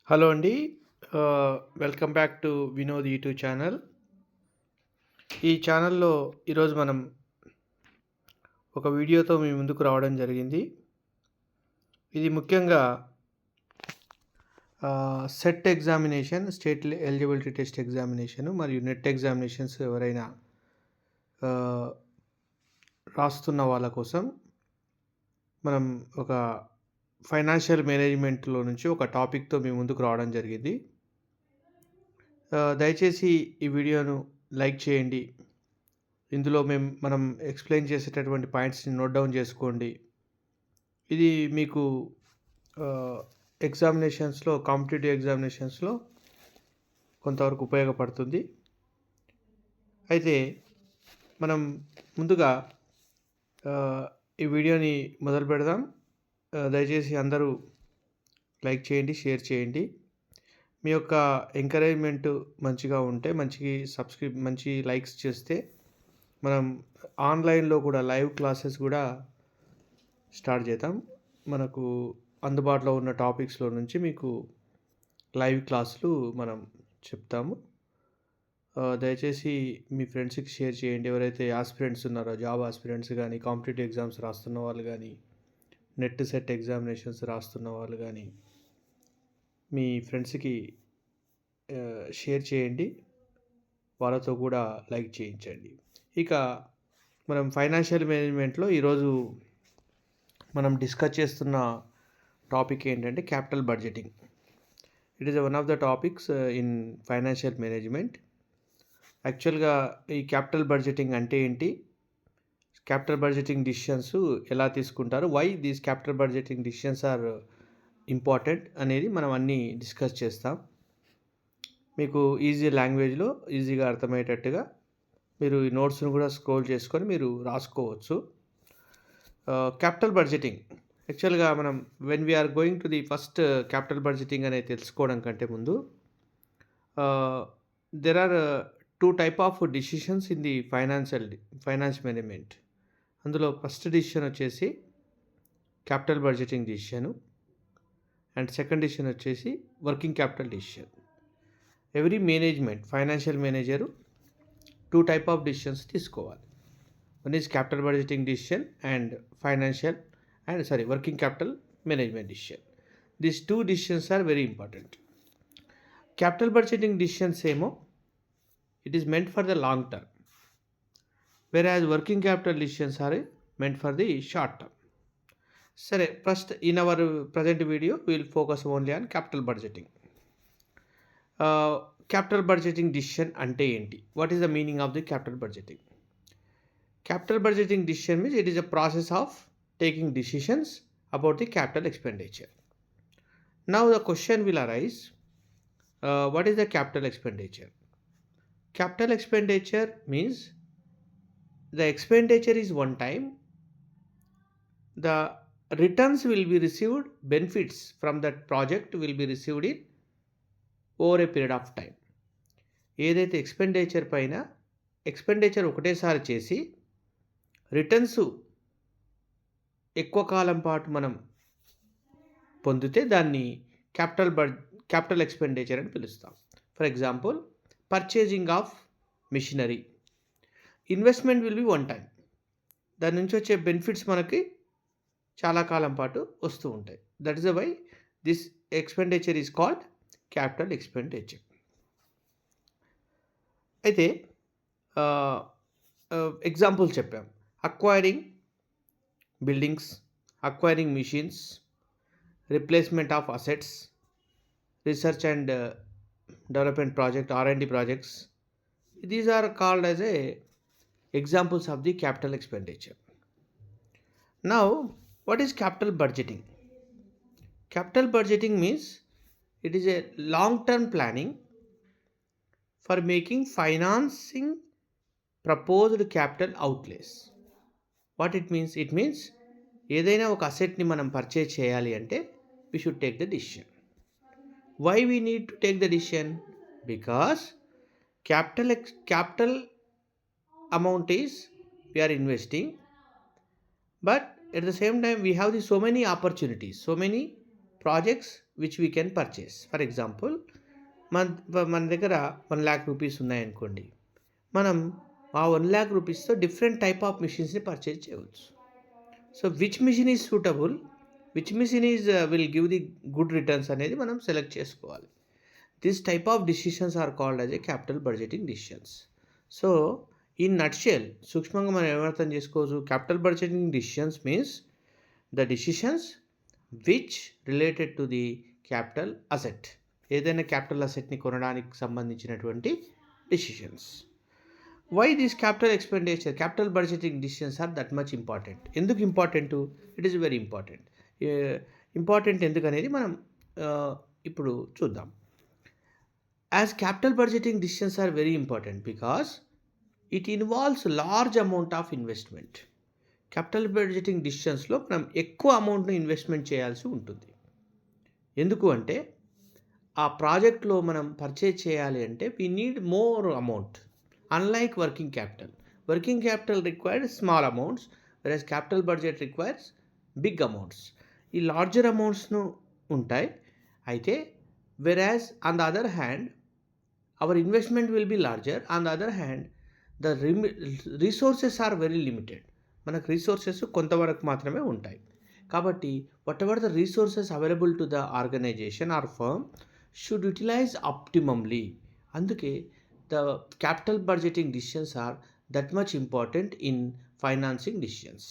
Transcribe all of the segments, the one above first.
Hello అండి. Welcome back to Vinod YouTube channel. ఈ ఛానల్‌లో ఈరోజు మనం ఒక వీడియోతో మీ ముందుకు రావడం జరిగింది. ఇది ముఖ్యంగా set examination, state eligibility test examination మరియు నెట్ ఎగ్జామినేషన్స్ ఎవరైనా ఆహ్, రాస్తున్న వాళ్ళ కోసం మనం ఒక ఫైనాన్షియల్ మేనేజ్మెంట్‌లో నుంచి ఒక టాపిక్‌తో మీ ముందుకు రావడం జరిగింది. దయచేసి ఈ వీడియోను లైక్ చేయండి. ఇందులో మనం ఎక్స్‌ప్లెయిన్ చేసేటటువంటి పాయింట్స్‌ని నోట్ డౌన్ చేసుకోండి. ఇది మీకు ఆహ్, కాంపిటీటివ్ ఎగ్జామినేషన్స్‌లో కొంతవరకు ఉపయోగపడుతుంది. అయితే మనం ముందుగా ఆహ్, ఈ వీడియోని మొదలుపెడదాం. దయచేసి అందరూ లైక్ చేయండి, షేర్ చేయండి. మీ యొక్క ఎంకరేజ్‌మెంట్ మంచిగా ఉంటే మంచి లైక్స్ చేస్తే మనం ఆన్‌లైన్‌లో కూడా లైవ్ క్లాసెస్ కూడా స్టార్ట్ చేద్దాం. మనకు అందుబాటులో ఉన్న టాపిక్స్‌లో నుంచి మీకు లైవ్ క్లాసులు మనం చెప్తాము. దయచేసి మీ ఫ్రెండ్స్‌కి షేర్ చేయండి. ఎవరైతే యాస్పిరెంట్స్ ఉన్నారో జాబ్ యాస్పిరెంట్స్ గానీ, కాంపిటీటివ్ ఎగ్జామ్స్ రాస్తున్న వాళ్ళు గానీ, నెట్, సెట్ ఎగ్జామినేషన్స్ రాస్తున్న వాళ్ళు గానీ, మీ ఫ్రెండ్స్‌కి షేర్ చేయండి. వాళ్ళతో కూడా లైక్ చేయించండి. ఇక మనం ఫైనాన్షియల్ మేనేజ్మెంట్‌లో ఈరోజు మనం డిస్కస్ చేస్తున్న టాపిక్ ఏంటంటే capital budgeting. It is one of the topics in financial management. యాక్చువల్‌గా ఈ క్యాపిటల్ బడ్జెటింగ్ అంటే ఏంటి? క్యాపిటల్ బడ్జెటింగ్ డిసిషన్స్ ఎలా తీసుకుంటారు? Why these capital budgeting decisions are important అనేది మనం అన్నీ డిస్కస్ చేస్తాం. మీకు ఈజీ లాంగ్వేజ్‌లో ఈజీగా అర్థమయ్యేటట్టుగా మీరు ఈ నోట్స్‌ను కూడా స్క్రోల్ చేసుకొని మీరు రాసుకోవచ్చు. క్యాపిటల్ బడ్జెటింగ్ యాక్చువల్‌గా మనం when we are going to the first capital budgeting అనేది తెలుసుకోవడం కంటే ముందు there are 2 type of decisions in the finance management. అందులో ఫస్ట్ డిసిషన్ వచ్చేసి capital budgeting decision and second decision వచ్చేసి working capital decision. Every financial manager 2 type of decisions తీసుకోవాలి. One is capital budgeting decision and working capital management decision. These 2 decisions are very important. Capital budgeting decisions ఏమో it is meant for the long term, whereas working capital decisions are meant for the short term. సరే, first in our present video will focus only on capital budgeting. Capital budgeting decision అంటే ఏంటి? What is the meaning of the capital budgeting? Capital budgeting decision means it is a process of taking decisions about the capital expenditure. Now the question will arise, what is the capital expenditure? Capital expenditure means the expenditure is one time, the returns will be received, benefits from that project will be received in over a period of time. ఏదైతే expenditure ఒకటేసారి చేసి returns ఎక్కువ కాలం పాటు మనం పొందితే దాన్ని capital expenditure అని పిలుస్తాం. For example, purchasing of machinery, investment will be one time. దాని నుంచి వచ్చే బెనిఫిట్స్ మనకి చాలా కాలం పాటు వస్తూ ఉంటాయి. That is the why this expenditure is called capital expenditure. అయితే ఎగ్జాంపుల్ చెప్పాం. Acquiring buildings, acquiring machines, replacement of assets, research and development project, R&D projects. These are called as examples of the capital expenditure. Now, what is capital budgeting? Capital budgeting means it is a long-term planning for making financing proposed capital outlays. What it means? It means ఏదైనా ఒక అసెట్ని మనం purchase చేయాలి అంటే we should take the decision. Why we need to take the decision? Because capital amount is we are investing, but at the same time we have so many opportunities, so many projects which we can purchase. For example, మన దగ్గర 1,00,000 rupees ఉన్నాయనుకోండి. మనం ఆ 1,00,000 రూపీస్తో different type of మిషన్స్ని purchase చేయవచ్చు. So which machine is suitable, which machine is will give the good returns అనేది మనం సెలెక్ట్ చేసుకోవాలి. This type of decisions are called as a capital budgeting decisions. So in nutshell సూక్ష్మంగా మనం ఏమర్థం చేసుకోవచ్చు, capital budgeting decisions means the decisions which related to the capital asset. ఏదైనా capital అసెట్ని కొనడానికి సంబంధించినటువంటి decisions. Why this capital expenditure, capital budgeting decisions are that much important. ఎందుకు important? It is very important. Important ఎందుకనేది మనం ఇప్పుడు చూద్దాం. As capital budgeting decisions are very important because it involves large amount of investment. Capital budgeting డిసిషన్స్లో మనం ఎక్కువ అమౌంట్ను investment చేయాల్సి ఉంటుంది. ఎందుకు అంటే ఆ ప్రాజెక్ట్లో మనం పర్చేజ్ చేయాలి అంటే we need more amount. Unlike working capital requires small amounts, versus capital budget requires big amounts. ఈ లార్జర్ అమౌంట్స్ను ఉంటాయి. అయితే whereas on the other hand our investment will be larger. On the other hand the resources are very limited. మనకు resources కొంతవరకు మాత్రమే ఉంటాయి. కాబట్టి whatever the resources available to the organisation or firm should utilise optimally. అందుకే the capital budgeting decisions are that much important in financing decisions.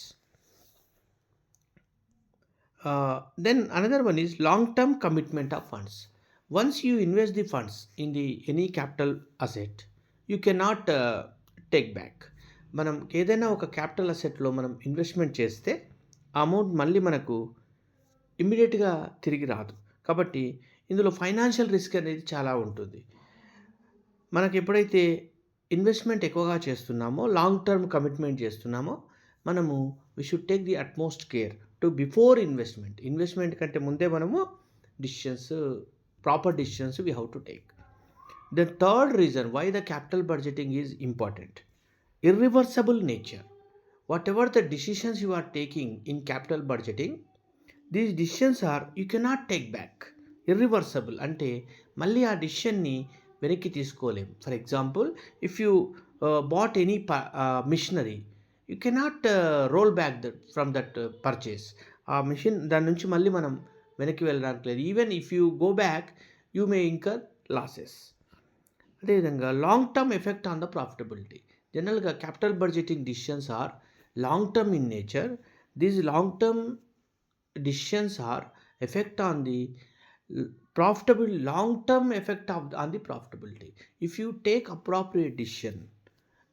Then another one is long-term commitment of funds. Once you invest the funds in the any capital asset, you cannot take back. మనం ఏదైనా ఒక capital అసెట్లో మనం investment చేస్తే ఆ amount మళ్ళీ మనకు ఇమ్మీడియట్గా తిరిగి రాదు. కాబట్టి ఇందులో ఫైనాన్షియల్ రిస్క్ అనేది చాలా ఉంటుంది. మనకు ఎప్పుడైతే ఇన్వెస్ట్మెంట్ ఎక్కువగా చేస్తున్నామో, లాంగ్ టర్మ్ కమిట్మెంట్ చేస్తున్నామో, మనము we should take the utmost care to before investment కంటే ముందే మనము proper decisions we have to take. The third reason why the capital budgeting is important, irreversible nature. Whatever the decisions you are taking in capital budgeting, these decisions are you cannot take back. Irreversible అంటే మళ్ళీ ఆ డిసిషన్ని వెనక్కి తీసుకోలేం. For example, if you bought any machinery, you cannot roll back from that purchase. ఆ machine దాని నుంచి మళ్ళీ మనం వెనక్కి వెళ్ళడానికి లేదు. Even if you go back you may incur losses. అదేవిధంగా long term effect on the profitability. జనరల్గా capital budgeting decisions are long term in nature. These long term decisions are effect on the long-term effect on the profitability. If you take appropriate decision,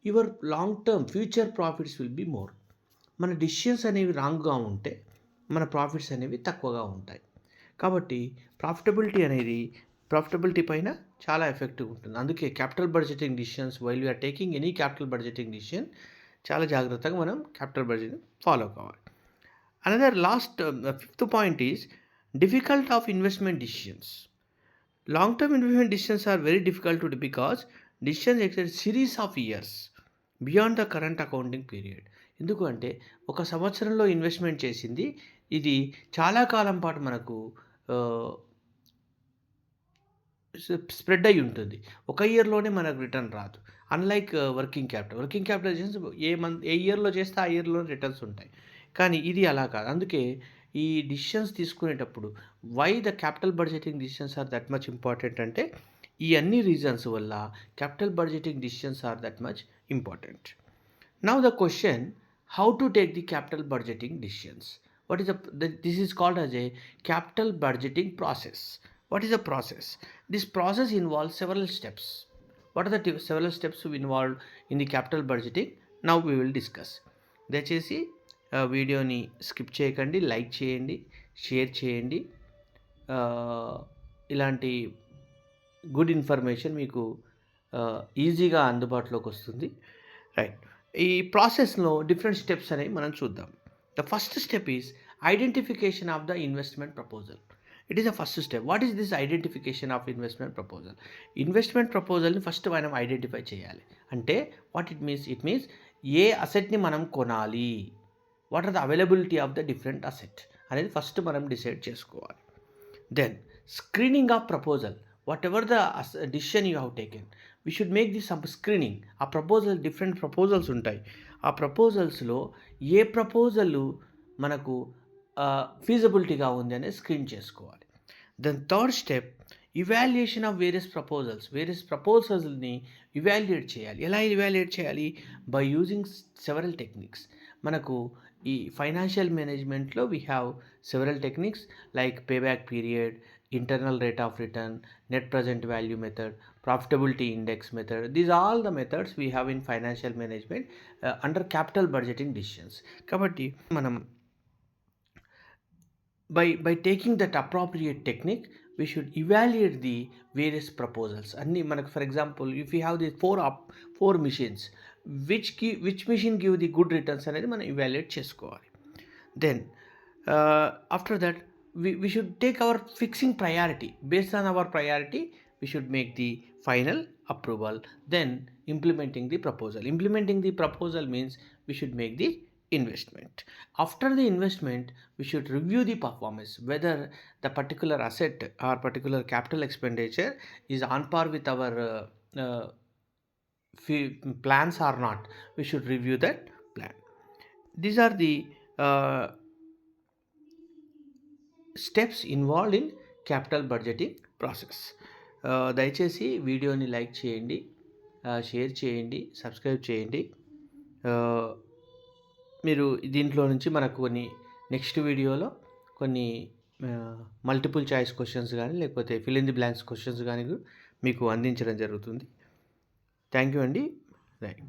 your long-term future profits will be more. మన decisions అనేవి రాంగ్గా ఉంటే మన profits అనేవి తక్కువగా ఉంటాయి. కాబట్టి profitability పైన చాలా ఎఫెక్టివ్ ఉంటుంది. అందుకే capital budgeting decisions, while you are taking any capital budgeting decision, చాలా జాగ్రత్తగా మనం క్యాపిటల్ బడ్జెట్ ఫాలో కావాలి. Another fifth point is difficult of investment decisions. Long-term investment decisions are very difficult to do because decisions extend series of years beyond the current accounting period. ఎందుకు అంటే ఒక సంవత్సరంలో investment చేసింది ఇది చాలా కాలం పాటు మనకు స్ప్రెడ్ అయి ఉంటుంది. ఒక ఇయర్లోనే మనకు రిటర్న్ రాదు. అన్లైక్ వర్కింగ్ క్యాపిటల్ ఏ ఇయర్లో చేస్తే ఆ ఇయర్లో రిటర్న్స్ ఉంటాయి. కానీ ఇది అలా కాదు. అందుకే ఈ డిసిషన్స్ తీసుకునేటప్పుడు why the capital budgeting decisions are that much important అంటే ఈ అన్ని రీజన్స్ వల్ల capital budgeting decisions are that much important. Now the question, how to take the capital budgeting decisions? This is called as a capital budgeting process. What is the process? This process involves several steps. What are the several steps involved in the capital budgeting? Now we will discuss. దయచేసి వీడియోని skip చేయకండి, like చేయండి, share చేయండి. ఇలాంటి good information మీకు ఈజీగా అందుబాటులోకి వస్తుంది. రైట్, ఈ ప్రాసెస్లో డిఫరెంట్ స్టెప్స్ అనేవి మనం చూద్దాం. The first step is identification of the investment proposal. It is the first step. What is this identification of investment proposal? Investment ప్రపోజల్ని ఫస్ట్ మనం ఐడెంటిఫై చేయాలి. అంటే వాట్ ఇట్ మీన్స్ ఏ అసెట్ని మనం కొనాలి, what are the availability of the different asset అనేది first మనం డిసైడ్ చేసుకోవాలి. Then screening of proposal. Whatever the decision you have taken, we should make this some screening. ఆ ప్రపోజల్ డిఫరెంట్ ప్రపోజల్స్ ఉంటాయి. ఆ ప్రపోజల్స్‌లో ఏ ప్రపోజల్ మనకు ఫీజిబిలిటీగా ఉంది అనేది స్క్రీన్ చేసుకోవాలి. Then third step, evaluation of various ప్రపోజల్స్‌ని ఇవాల్యుయేట్ చేయాలి. ఎలా ఇవాల్యుయేట్ చేయాలి? By using several techniques. మనకు ఈ ఫైనాన్షియల్ మేనేజ్మెంట్లో we have several techniques like payback period, internal rate of return, net present value method, profitability index method. These are all the methods we have in financial management under capital budgeting decisions. Kabatti manam by taking that appropriate technique, we should evaluate the various proposals. Anni manaku, for example, if we have these four machines, which machine give the good returns anedi మనం evaluate చేసుకోవాలి. Then after that, we should take our fixing priority. Based on our priority, we should make the final approval. Then implementing the proposal means we should make the investment. After the investment, we should review the performance, whether the particular asset or particular capital expenditure is on par with our plans or not. We should review that plan. These are the steps involved in capital budgeting process. దయచేసి వీడియోని like చేయండి, share చేయండి, subscribe చేయండి. మీరు దీంట్లో నుంచి మనకు కొన్ని నెక్స్ట్ వీడియోలో కొన్ని మల్టిపుల్ చాయిస్ క్వశ్చన్స్ కానీ లేకపోతే fill in the blanks questions కానీ మీకు అందించడం జరుగుతుంది. థ్యాంక్ యూ అండి. రైట్.